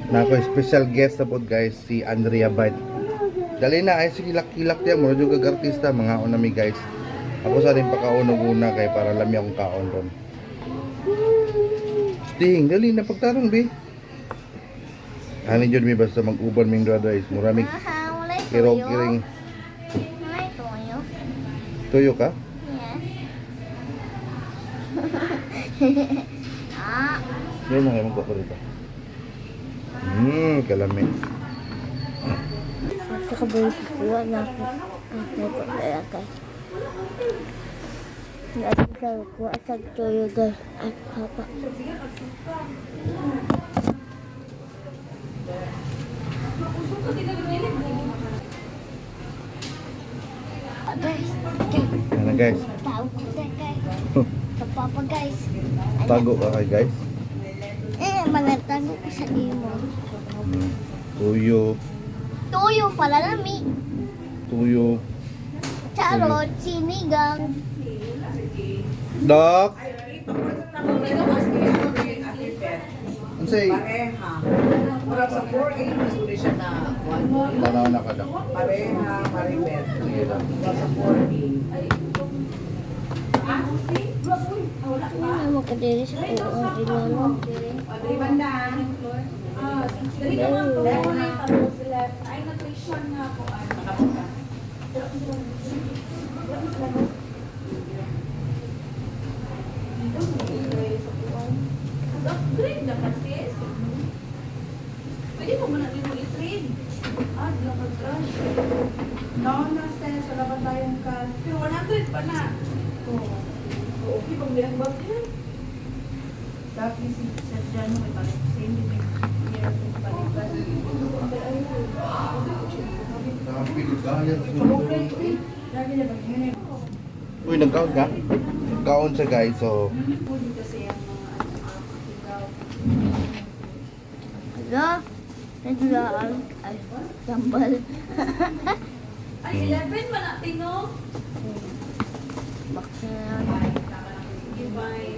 Na ako special guest na po guys, si Andrea Bite. Dali na ay sige kilak-kilak dia mo juga artista mga unami guys. Ako sa rin pakaunog una kay para lami akong kaon ron. Sting, dali na pagtarong bi. Ani jud mi basta mag-uban ming guys, muramig kirog kiring. May toyo. Tuyo ka? Yes. Ah. Yan mo kayo magpaparito. Kalami. Nakabalik ko na ako. Nagpapalakay. Nagpapalakay ko at nagtuyo guys. At papa. Guys. Ano guys? Tawag ko na guys. Papa guys. Tago ka kay guys. Mga tago ko sa imo. Tuyo. Tuyo pala nami. Tuyo. Charot, sinigang. Dok. Unsay? Pareha. Mura sa 4-8 mas uli siya na 1. Tanaw na ka dok. Pareha, paribet. Sige dok. Mura sa 4-8. Ano mo kadiri sa ulo? Upgrade na kasi. Pwede mo muna din mo i-train. Di ako mag-crush. Down na sis, wala ba tayong cash? Pero 100 pa na. Okay, pag binag-bag yan. Dati si Sir Jano may balik. Same din may meron kong balikan. Lagi na bang yun eh. Uy, nagkaon ka? Nagkaon siya guys, so Pwede kasi ang mga Hala, naglaan. Ay, tambal. Ay, 11 ba natin, no? Bakit? Sige, bye.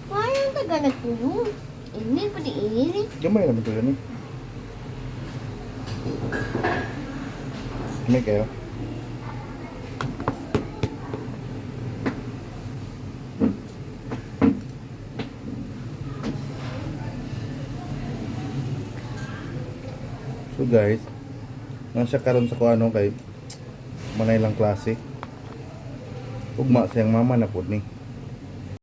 Why ang taga nagpuno? Ini pa di ini. gamay naman ito yan eh. May kayo? So guys, nasa karon sa kuano kay manay lang klase. Ugma siyang mama na pud ni.